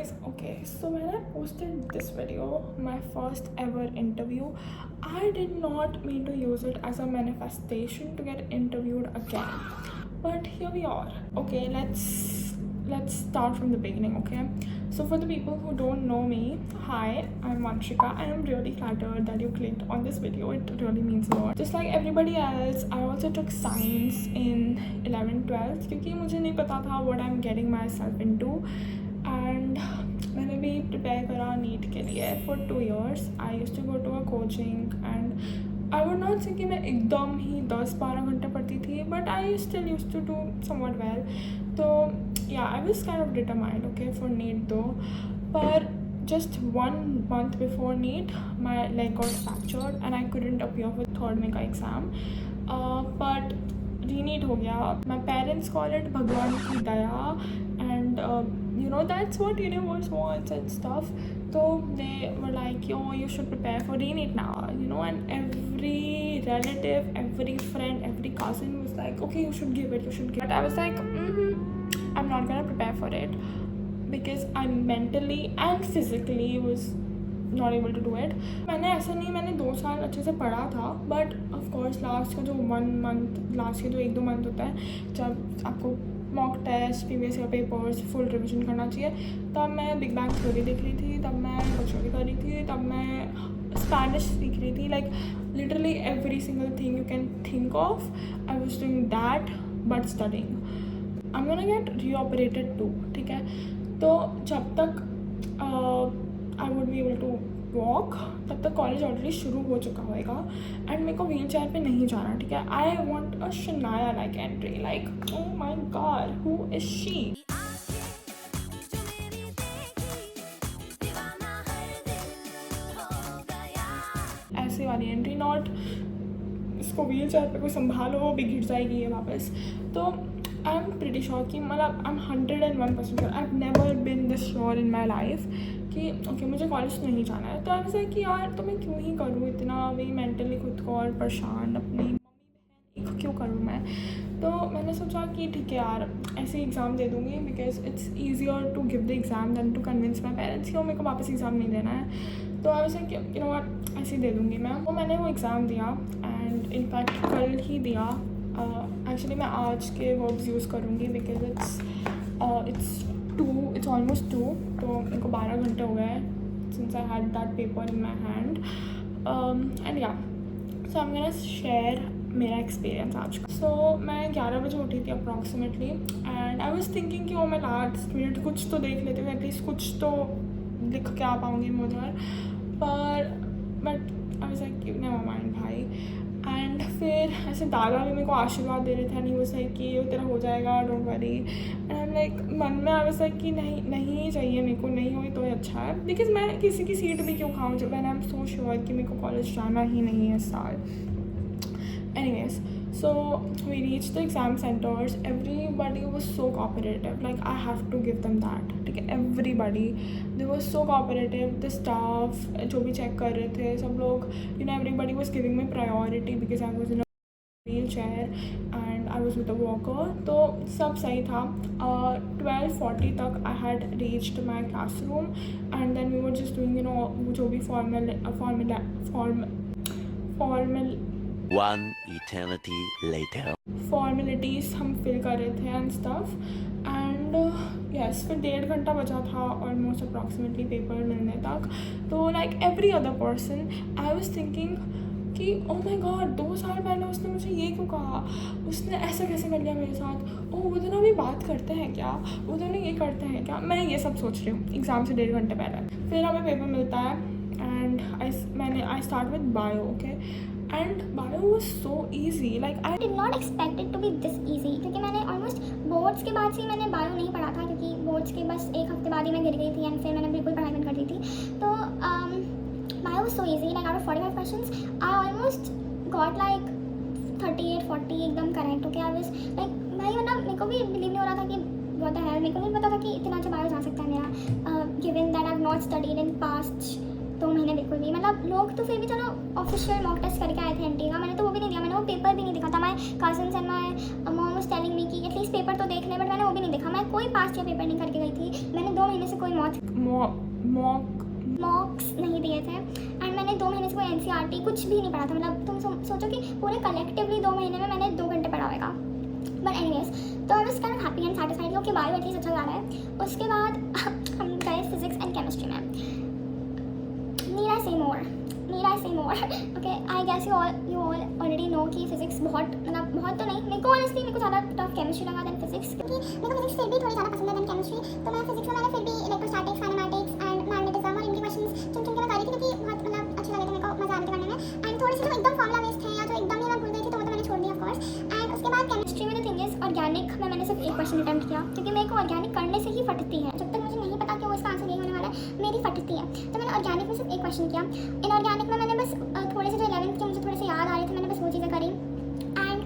guys, okay, so when I posted this video, my first ever interview, I did not mean to use it as a manifestation to get interviewed again, but here we are. Okay, let's start from the beginning. Okay, so for the people who don't know me, hi, I'm Vanshika. I am really flattered that you clicked on this video. It really means a lot. Just like everybody else, I also took science in 11th 12th क्योंकि मुझे नहीं पता था what I'm getting myself into. And मैंने भी prepare करा NEET के लिए for 2 years. I used to go to a coaching and I would not say कि मैं एकदम ही 10-12 घंटे पढ़ती थी, but I still used to do somewhat well. तो yeah, I was kind of determined, okay, for NEET though. But just 1 month before NEET, my leg got fractured and I couldn't appear for third mega exam. But re-NEET हो गया. My parents call it भगवान की दया, and you know that's what universe wants and stuff. So they were like, yo, you should prepare for re-NEET now, you know. And every relative, every friend, every cousin was like, okay, you should give it, you should give it. But I was like, I'm not gonna prepare for it because I mentally and physically was not able to do it. मैंने ऐसा नहीं, मैंने 2 साल अच्छे से पढ़ा था, but of course last का जो 1 month, लास्ट के जो 1-2 month होता है जब आपको mock test, previous year papers, full revision करना चाहिए, तब मैं बिग बैंग थ्योरी देख रही थी, तब मैं कचौड़ी कर रही थी, तब मैं स्पेनिश सीख रही थी. Like literally every single thing you can think of I was doing that but studying. I am gonna get reoperated to, ठीक है. तो जब तक I would be able to walk तब तक कॉलेज ऑलरेडी शुरू हो चुका होएगा एंड मेरे को व्हील चेयर पर नहीं जाना, ठीक है. I want a Shanaya like entry, like oh my God who is she. ऐसे वाली एंट्री, नॉट इसको व्हील चेयर पे कोई संभालो वो भी गिर जाएगी ये वापस. तो आई एम प्रिटी श्योर कि मतलब I am 101% sure, I have never been this sure in my life कि ओके मुझे कॉलेज नहीं जाना है. तो ऐसा है कि यार तो मैं क्यों ही करूँ इतना भी मेंटली खुद को और परेशान, अपनी मम्मी बहन क्यों करूँ मैं. तो मैंने सोचा कि ठीक है यार ऐसे एग्ज़ाम दे दूँगी because it's easier to give the exam than to convince my parents कि मेरे को वापस एग्ज़ाम नहीं देना है. तो I was like you know what, ऐसे ही दे दूँगी मैं. तो मैंने वो एग्ज़ाम दिया एंड इनफैक्ट कल ही दिया. एक्चुअली मैं आज के वर्ब्स यूज़ करूँगी बिकॉज it's almost 2, तो मेरे को 12 घंटे हो गए since I had that paper in my hand. And yeah, so I'm gonna share मेरा एक्सपीरियंस आज का. सो मैं 11 बजे उठी थी approximately and I was thinking कि ओ मैं लास्ट मिनट कुछ तो देख लेती हूँ, एटलीस्ट कुछ तो लिख के आ पाऊँगी मैं उधर. पर but I was like never mind भाई. एंड फिर ऐसे दादा भी मेरे को आशीर्वाद दे रहे थे, नहीं वो सही कि ये तेरा हो जाएगा, don't worry. And I am like मन में आई वाज लाइक कि नहीं चाहिए मेरे को, नहीं हुई तो अच्छा है बिकॉज मैं किसी की सीट भी क्यों खाऊँ जब मैंने आई एम सो श्योर कि मेरे को कॉलेज जाना ही नहीं है इस साल. Anyways, so we reached the exam centers. Everybody was so cooperative. Like I have to give them that. Okay, everybody, they were so cooperative. The staff, जो भी check कर रहे थे, सब लोग, you know, everybody was giving me priority because I was in a wheelchair and I was with a walker. तो सब सही था. 12:40 तक I had reached my classroom and then we were just doing, you know, जो भी One eternity later. Formalities हम fill कर रहे थे एंड स्टफ. एंड यस फिर 1.5 घंटा बचा था ऑलमोस्ट अप्रॉक्सीमेटली पेपर मिलने तक. तो like every other person I was thinking कि ओ माय गॉड 2 साल पहले उसने मुझे ये क्यों कहा, उसने ऐसा कैसे कर लिया मेरे साथ, ओ वो दोनों भी बात करते हैं क्या, वो दोनों ये करते हैं क्या. मैं ये सब सोच रही हूँ एग्ज़ाम से 1.5 घंटे पहले. फिर हमें पेपर मिलता है and I start with bio. Okay, and bio was so easy. Like I did not expect it to be this easy क्योंकि मैंने ऑलमोस्ट बोर्ड्स के बाद से मैंने बायो नहीं पढ़ा था क्योंकि बोर्ड्स के बस 1 हफ्ते बाद ही मैं गिर गई थी एंड फिर मैंने बिल्कुल पढ़ाई बंद कर दी थी. तो bio was so easy. Like out of 45 questions I almost got like 38-40 एकदम correct. Okay, I was like भाई मतलब मेरे को भी बिलीव नहीं हो रहा था कि what the hell, मेरे को नहीं पता था कि इतना अच्छा बायो जा सकता है मेरा, given that I have not studied in past 2 महीने बिल्कुल भी, मतलब लोग तो फिर भी चलो ऑफिशियल मॉक टेस्ट करके आए थे एनटी का, मैंने तो वो भी नहीं दिया, मैंने वो पेपर भी नहीं देखा था। My cousins and my mom was telling me कि एटलीस्ट पेपर तो देख ले, बट मैंने वो भी नहीं देखा। मैं कोई पास या पेपर नहीं करके गई थी, मैंने 2 महीने से कोई मॉक्स नहीं दिए थे, एंड मैंने 2 महीने से कोई एनसीईआरटी कुछ भी नहीं पढ़ा था। मतलब तुम सोचो कि पूरे कलेक्टिवली 2 महीने में मैंने 2 घंटे पढ़ा होगा। बट एनीवेज, तो I was kind of happy and satisfied कि बायो एटलीस्ट अच्छा जा रहा है। उसके बाद हम गए फिजिक्स एंड केमिस्ट्री में। Need I say more okay, I guess you all already know कि फिजिक्स बहुत तो नहीं, मेरे को ऑनेस्टली मेरे को ज़्यादा टफ केमिस्ट्री लगा देन फिजिक्स, क्योंकि मेरे को फिजिक्स फिर भी थोड़ी ज़्यादा पसंद है देन केमिस्ट्री। तो मैं फिजिक्स में मैंने फिर भी इलेक्ट्रोस्टैटिक्स, काइनेमैटिक्स एंड मैग्नेटिज्म और इनके क्वेश्चंस चुन के मैं कर रही थी, क्योंकि बहुत अच्छे लगे थे मेरे को, मजा आ रहा था करने में। एंड थोड़े से जो एकदम फॉर्मुला बेस्ड थे या जो एकदम ही मैं भूल गई थी तो वो तो मैंने छोड़ दिया ऑफकोर्स। एंड उसके बाद केमिस्ट्री में द थिंग इज ऑर्गेनिक में मैंने सिर्फ एक क्वेश्चन अटेम्प्ट किया, क्योंकि मेरे को ऑर्गेनिक करने से ही फटती है। जब तक मुझे नहीं पता कि वो इसका आंसर यही होने वाला है, मेरी फटती है। तो मैंने ऑर्गेनिक में सिर्फ एक क्वेश्चन किया। इन ऑर्गेनिक में मैंने बस थोड़े से जो 11th के मुझे थोड़े से याद आ रहे थे, मैंने बस वो चीज़ें करी। एंड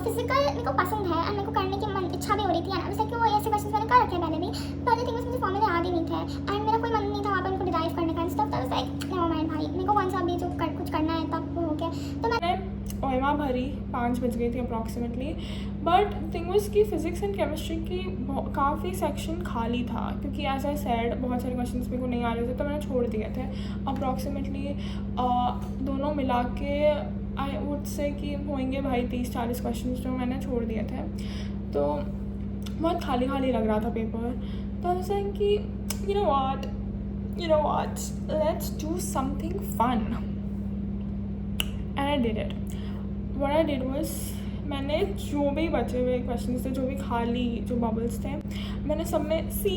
फिजिकल मेरे को पसंद है एंड मेरे को करने की इच्छा भी हो रही थी, है ना, कि वो ऐसे क्वेश्चन मैंने कर रखे हैं पहले भी, पर द थिंग मुझे फॉर्मूले याद ही नहीं थे एंड मेरा कोई मन नहीं था वहाँ पर उनको डिराइव करने का स्टफ। तो लाइक नो माइंड भाई, मेरे को कौन सा अभी जो कुछ करना है तब वो हो गया। तो मैंने ओएमा भरी, 5 बज गई थी अप्रॉक्सीमेटली। बट थिंग वाज कि फिजिक्स एंड केमिस्ट्री की काफ़ी सेक्शन खाली था, क्योंकि एज आई सेड बहुत सारे क्वेश्चंस मेरे को नहीं आ रहे थे, तो मैंने छोड़ दिए थे। अप्रॉक्सीमेटली दोनों मिला के आई वुड से कि होंगे भाई 30-40 क्वेश्चंस जो मैंने छोड़ दिए थे। तो बहुत खाली लग रहा था पेपर। तो ऐसा है कि you know what, let's do something fun. And I did it. What I did was, मैंने जो भी बचे हुए क्वेश्चंस थे, जो भी खाली जो बबल्स थे, मैंने सब में सी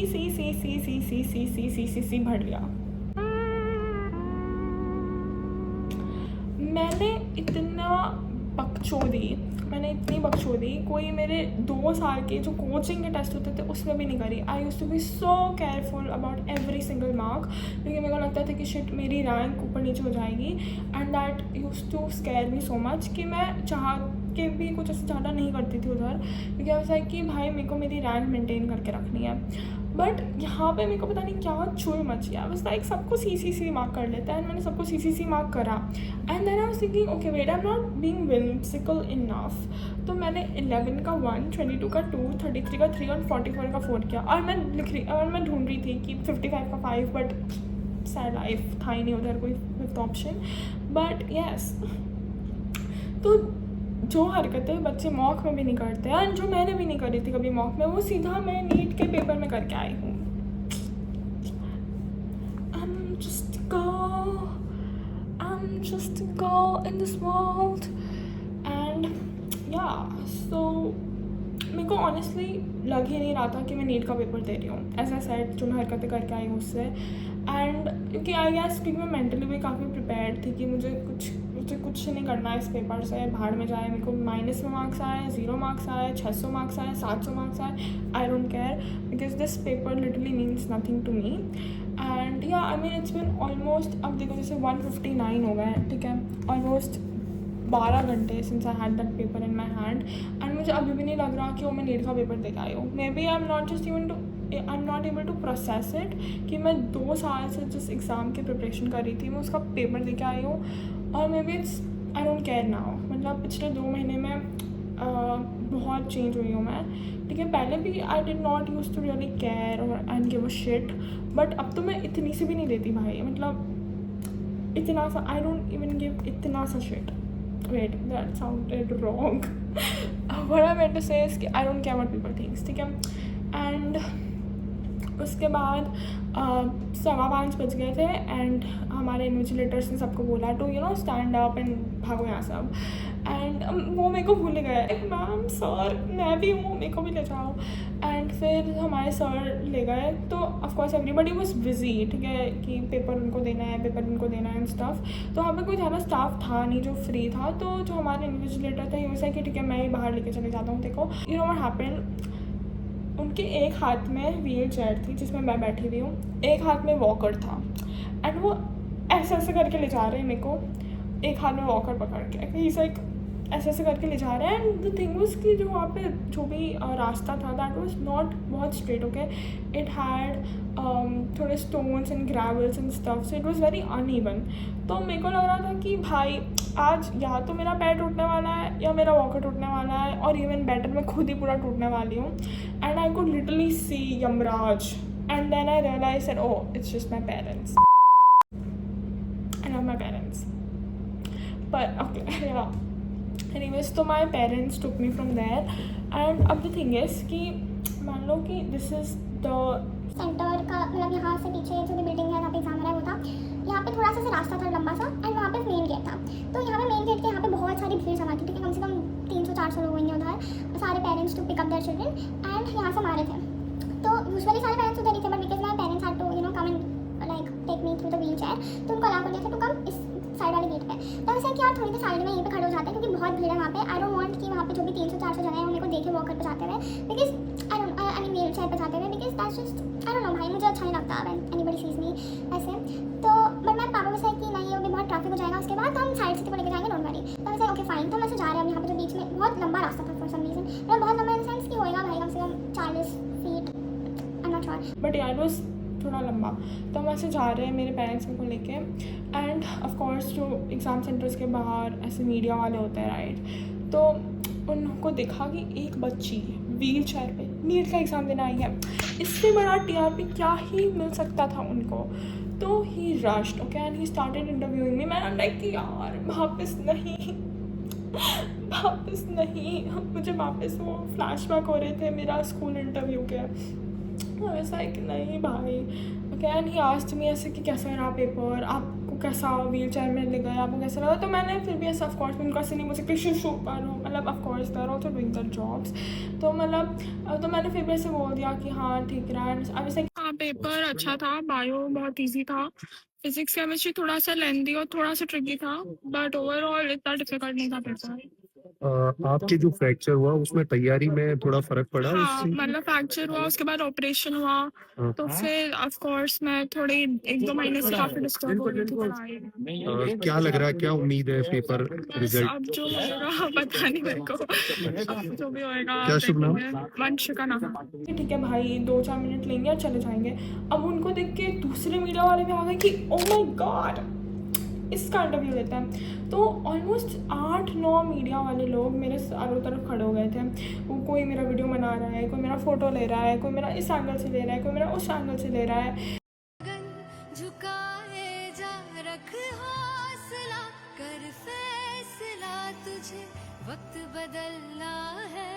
भर लिया। मैंने इतनी बकचोदी कोई मेरे 2 साल के जो कोचिंग के टेस्ट होते थे उसमें भी नहीं करी। I used to be so careful about every single mark, क्योंकि मेरे को लगता था कि शिट मेरी रैंक ऊपर नीचे हो जाएगी, and that used to scare me so much कि मैं चाह के भी कुछ ऐसे ज़्यादा नहीं करती थी उधर, क्योंकि ऐसा है कि भाई मेरे को मेरी रैंक मेंटेन करके रखनी है। बट यहाँ पे मेरे को पता नहीं क्या चुल मच गया, बस लाइक सबको सी मार्क कर लेता है, एंड मैंने सबको सी मार्क करा। And then I was thinking okay wait, I am not being whimsical enough. तो मैंने 11 का 1, 22 का 2, 33 का 3 और 44 का 4 किया। और मैं ढूंढ रही थी कि 55 का 5, बट सैड लाइफ था ही नहीं उधर कोई 5th ऑप्शन। बट येस, तो जो हरकतें बच्चे मॉक में भी नहीं करते हैं, जो मैंने भी नहीं करी थी कभी मॉक में, वो सीधा मैं नीट के पेपर में करके आई हूँ। I'm just a girl in this world, and yeah, so मेरे को ऑनेस्टली लग ही नहीं रहा था कि मैं नीट का पेपर दे रही हूँ, ऐसा सेट जो मैं हरकतें करके आई हूँ उससे। एंड क्योंकि आई गेस क्योंकि मैं मेंटली भी काफ़ी प्रिपेयर्ड थी कि मुझे कुछ नहीं करना है इस पेपर से, भाड़ में जाए, मेरे को माइनस में मार्क्स आए, 0 मार्क्स आए, 600 मार्क्स आए, 700 मार्क्स आए, I don't care, because this paper literally means nothing to me. And yeah I mean it's been almost, अब देखो जैसे 1:59 हो गए, ठीक है, ऑलमोस्ट 12 घंटे since I had that paper in my hand, and मुझे अभी भी नहीं लग रहा कि वो मैं नीट का पेपर दे के आई हूँ। May B I am not able to process it कि मैं 2 साल से जिस एग्ज़ाम की प्रिपरेशन कर रही थी मैं उसका पेपर दे के आई हूँ, और may be it's I don't care now. मतलब पिछले 2 महीने में बहुत चेंज हुई हूँ मैं, ठीक है। पहले भी I did not use to really care और and give a shit, but अब तो मैं इतनी सी भी नहीं देती भाई, मतलब इतना सा, आई डोंट इवन गिव इतना सा shit. Wait, that sounded wrong. What I meant to say is कि I don't care what people think, ठीक है। And उसके बाद 5:15 बज गए थे, एंड हमारे इन्विजिलेटर्स ने सबको बोला टू स्टैंड अप एंड भागो यहाँ सब। एंड वो मेरे को भूल गए, मैम सर मैं भी हूँ, मेरे को भी ले जाओ। एंड फिर हमारे सर ले गए, तो ऑफकोर्स एवरीबडी वॉज बिजी, ठीक है, कि पेपर उनको देना है एंड स्टफ। तो वहाँ पे कोई ज़्यादा स्टाफ था नहीं जो फ्री था, तो जो हमारे इन्विजिलेटर थे यूँ से कि ठीक है मैं ही बाहर लेके चले जाता हूँ। देखो यू नो व्हाट हैपेंड, उनके एक हाथ में व्हील चेयर थी जिसमें मैं बैठी हुई हूँ, एक हाथ में वॉकर था, एंड वो ऐसे करके ले जा रहे हैं मेरे को, एक हाथ में वॉकर पकड़ के, ही लाइक ऐसे करके ले जा रहे हैं। एंड द थिंग वाज कि जो वहाँ पे जो भी रास्ता था दैट वाज नॉट बहुत स्ट्रेट, ओके, इट हैड थोड़े stones and gravels and stuff, so it was very uneven. तो मेरे को लग रहा था कि भाई आज या तो मेरा पैर टूटने वाला है या मेरा वॉकर टूटने वाला है, और इवन बेटर मैं खुद ही पूरा टूटने वाली हूँ। And I could literally see Yamraj, and then I realize that oh it's just my parents, I love my parents. पर ओके या एनीवेज, तो my parents took me from there. And अब द थिंग इज़ कि मान लो कि this is the centre का, मतलब यहाँ से पीछे जो भी बिल्डिंग है जहाँ पे एग्जाम हो रहा है वो था, यहाँ पे थोड़ा सा रास्ता था लंबा सा, एंड वहाँ पे मेन गेट था। तो यहाँ पे मेन गेट के यहाँ पे बहुत सारी भीड़ जमा थी, ठीक है, कम से कम 300-400 लोग होंगे उधर, सारे parents to pick up their children, and यहाँ से हमारे थे। तो यूजुअली सारे पेरेंट्स उधर ही थे, but because my parents had to you know come and like take me through the wheelchair, तो उनको अलाउ कर दिया था टू कम इस साइड वाले गेट पे। तो ऐसा है कि यार थोड़ी देर साइड में यहीं पे खड़े हो जाते हैं, क्योंकि बहुत भीड़ है वहाँ पे। आई डोंट वांट कि वहाँ पे जो भी 300-400 जने हैं मेरे को देखे वॉकर पे जाते हुए, because I mean wheel chair पे जाते हुए, because that's just I don't know भाई, मुझे अच्छा नहीं लगता व्हेन एनीबॉडी सीज मी ऐसे। तो बट मैं पापा को से कि नहीं अभी बहुत ट्रैफिक हो जाएगा, उसके बाद हम साइड सिटी को लेकर जाएंगे, डोंट वरी। तो मैं से ओके फाइन। तो मैं से जा रहे हैं यहाँ पे जो बीच में बहुत लंबा रास्ता था फॉर सम रीजन, मतलब बहुत लंबा इन सेंस कि होएगा भाई कम से कम 40 feet, I am not sure, but यार वो थोड़ा लंबा। तो हम ऐसे जा रहे हैं मेरे पेरेंट्स को लेके, एंड ऑफ कोर्स जो एग्ज़ाम सेंटर्स के बाहर ऐसे मीडिया वाले होते हैं राइट, तो उनको देखा कि एक बच्ची व्हील चेयर पे नीट का एग्ज़ाम देने आई है, इससे बड़ा टीआरपी क्या ही मिल सकता था उनको। तो he rushed okay and he started interviewing me. मैं लाइक कि यार वापस नहीं वापस नहीं, मुझे वापस वो फ्लैशबैक हो रहे थे मेरा स्कूल इंटरव्यू के। ऐसा है कि नहीं भाई okay. And he asked me ऐसे कि कैसा रहा पेपर, आपको कैसा व्हील चेयर में ले गया, आपको कैसा लगा। तो मैंने फिर भी ऐसा ऑफकोर्स उनका से नहीं, मुझे किसी शो पर हो, मतलब of course they are also doing their jobs, तो मतलब तो मैंने फिर भी ऐसे बोल दिया कि हाँ ठीक रहा। अब ऐसे हाँ पेपर अच्छा था, बायो बहुत ईजी था, फिजिक्स केमिस्ट्री थोड़ा सा लेंदी और थोड़ा सा ट्रिकी था, बट ओवरऑल इतना डिफिकल्ट नहीं था पेपर। आपके जो फ्रैक्चर हुआ उसमें तैयारी में थोड़ा फर्क पड़ा हाँ उससे? मतलब फ्रैक्चर हुआ, उसके बाद ऑपरेशन हुआ, हाँ। तो फिर ऑफ कोर्स मैं थोड़ी 1-2 महीने से काफ़ी डिस्टर्ब हो रही थी पढ़ाई। क्या लग रहा है, क्या उम्मीद है पेपर बस रिजल्ट? अब जो होएगा पता नहीं मेरे को, अब जो भी होएगा क्या शुभ नाम? देखेंगे। वंश का नाम। ठीक है भाई 2-4 मिनट लेंगे और चले जाएंगे। अब उनको देख के दूसरे मीडिया वाले भी आ गए कि ओ माय गॉड इसका इंटरव्यू लेते हैं। तो ऑलमोस्ट 8-9 मीडिया वाले लोग मेरे चारों तरफ खड़े हो गए थे। वो कोई मेरा वीडियो बना रहा है, कोई मेरा फ़ोटो ले रहा है, कोई मेरा इस एंगल से ले रहा है, कोई मेरा उस एंगल से ले रहा है। झुकाए जा रख हौसला कर फैसला, तुझे वक्त बदलना है।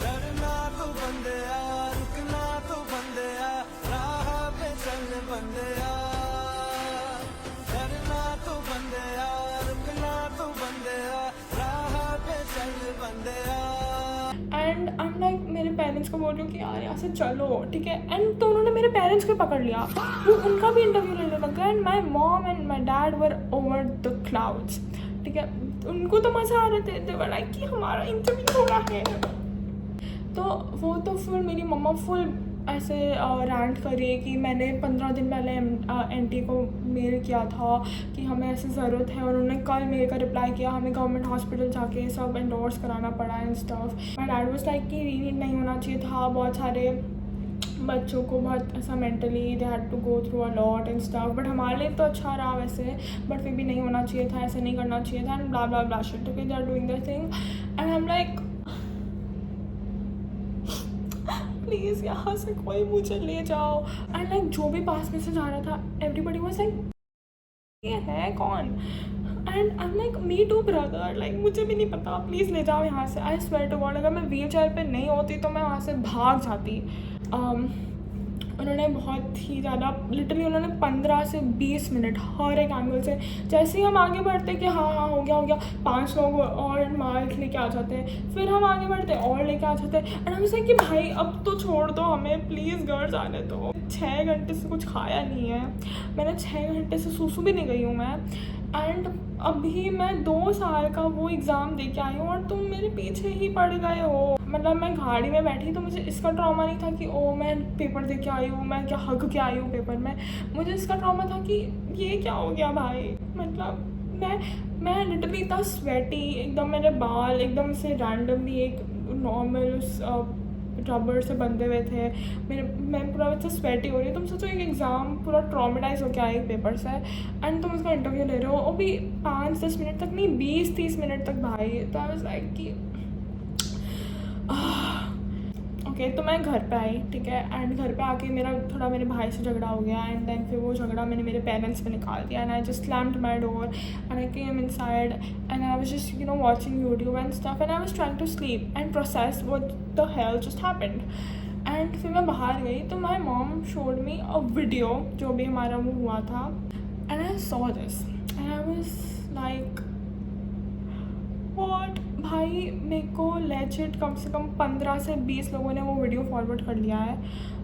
डरना तो बंदया, रुकना तो बंदया, राह पे चल बंदया। डरना तो बंदया, रुकना तो बंदया, राह पे चल बंदया। एंड आई एम लाइक मेरे पेरेंट्स को बोल रही हूँ कि यार यहाँ से चलो ठीक है। एंड तो उन्होंने मेरे पेरेंट्स को पकड़ लिया, वो उनका भी इंटरव्यू लेने लग गया। And my mom and my dad were over the clouds, ठीक है। उनको तो मज़ा आ रहे थे, दे वर लाइक कि हमारा इंटरव्यू हो रहा है। तो वो तो फिर मेरी मम्मा फुल ऐसे रैंट करी कि मैंने 15 दिन पहले एनटी को मेल किया था कि हमें ऐसे ज़रूरत है, और उन्होंने कल मेल का रिप्लाई किया, हमें गवर्नमेंट हॉस्पिटल जाके सब एंडोर्स कराना पड़ा and stuff. My dad was like कि रीनीट नहीं होना चाहिए था, बहुत सारे बच्चों को बहुत ऐसा mentally they had to go through a lot and stuff, but हमारे लिए तो अच्छा रहा वैसे, बट फिर भी नहीं होना चाहिए था, ऐसे नहीं करना चाहिए था and blah blah blah shit. Okay they are doing their thing and I am like please यहाँ से कोई मुझे ले जाओ। एंड लाइक जो भी पास में से जा रहा था एवरीबडी वाज लाइक ये है कौन। And I am like me too brother, like मुझे भी नहीं पता, प्लीज़ ले जाओ यहाँ से। आई स्वेयर टू गॉड अगर मैं व्हील चेयर पर नहीं होती तो मैं वहाँ से भाग जाती। उन्होंने बहुत ही ज़्यादा लिटरली उन्होंने 15 से 20 मिनट हर एक एंगल से, जैसे ही हम आगे बढ़ते कि हाँ हाँ हो गया 5 लोग और मार्क लेके आ जाते हैं, फिर हम आगे बढ़ते और लेके आ जाते हैं। एंड हम से कि भाई अब तो छोड़ दो हमें, प्लीज़ घर जाने दो। 6 घंटे से कुछ खाया नहीं है मैंने, 6 घंटे से सूसू भी नहीं गई हूँ मैं। एंड अभी मैं 2 साल का वो एग्ज़ाम दे के आई हूँ और तुम मेरे पीछे ही पड़ गए हो। मतलब मैं गाड़ी में बैठी तो मुझे इसका ट्रॉमा नहीं था कि ओ मैं पेपर दे के आई हूँ, मैं क्या हक के आई हूँ पेपर में। मुझे इसका ट्रॉमा था कि ये क्या हो गया भाई। मतलब मैं लिटरली इतना स्वेटी, एकदम मेरे बाल एकदम से रैंडमली एक नॉर्मल रबर से बंधे हुए थे, मैं पूरा वैसे स्वेटी हो रही हूँ। तुम सोचो एक एग्ज़ाम पूरा ट्रॉमेटाइज होकर आए पेपर से, एंड तुम उसका इंटरव्यू ले रहे हो, और भी 5-10 मिनट तक नहीं, 20-30 मिनट तक भाई। तो आई वाज लाइक कि ओके। तो मैं घर पे आई, ठीक है, एंड घर पे आके मेरा थोड़ा मेरे भाई से झगड़ा हो गया, एंड देन फिर वो झगड़ा मैंने मेरे पेरेंट्स पे निकाल दिया, and I just slammed my door and I came inside and I was just watching YouTube and stuff, and I was trying to sleep and process what the hell just happened. And फिर मैं बाहर गई तो my mom showed me a video जो भी हमारा वो हुआ था, and I saw this and I was like what. भाई मेरे को लेजिट कम से कम 15 से 20 लोगों ने वो वीडियो फॉरवर्ड कर लिया है।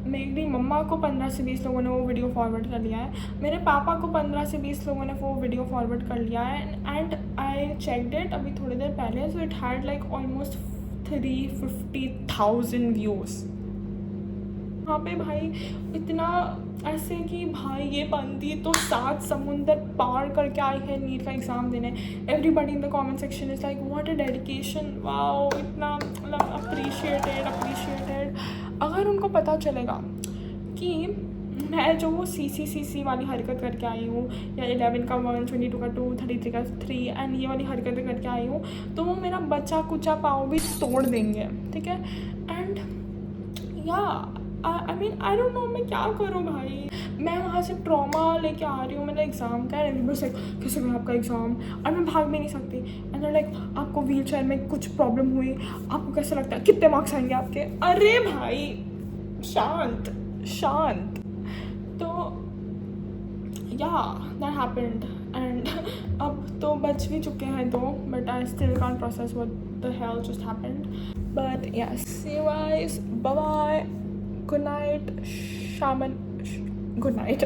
मेरी मम्मा को 15 से 20 लोगों ने वो वीडियो फॉरवर्ड कर लिया है। मेरे पापा को 15 से 20 लोगों ने वो वीडियो फॉरवर्ड कर लिया है, एंड आई चेकड इट अभी थोड़ी देर पहले, so it had like almost 350,000 views. वहाँ पे भाई इतना ऐसे कि भाई ये बंदी तो 7 समुंदर पार करके आई है नीट का एग्ज़ाम देने। Everybody in the comment section is like what a dedication, wow, इतना मतलब अप्रिशिएटेड। अगर उनको पता चलेगा कि मैं जो वो सी वाली हरकत करके आई हूँ, या 11 का 1, 22 का 2, 33 का 3 एंड ये वाली हरकतें करके आई हूँ, तो वो मेरा बच्चा कुचा पाँव भी तोड़ देंगे, ठीक है। And yeah I mean I don't know मैं क्या करूँ भाई। मैं वहाँ से ट्रॉमा लेके आ रही हूँ, मेरा एग्ज़ाम का है, बस कैसे गया आपका एग्ज़ाम, और मैं भाग भी नहीं सकती। एंड लाइक आपको व्हील चेयर में कुछ प्रॉब्लम हुई, आपको कैसा लगता है, कितने मार्क्स आएंगे आपके? अरे भाई शांत। तो या दैट हैपेंड, एंड अब तो बच भी चुके हैं 2, but I still can't process what the hell just happened. But yes, see you guys, bye bye, good night, शामन, गुड नाइट।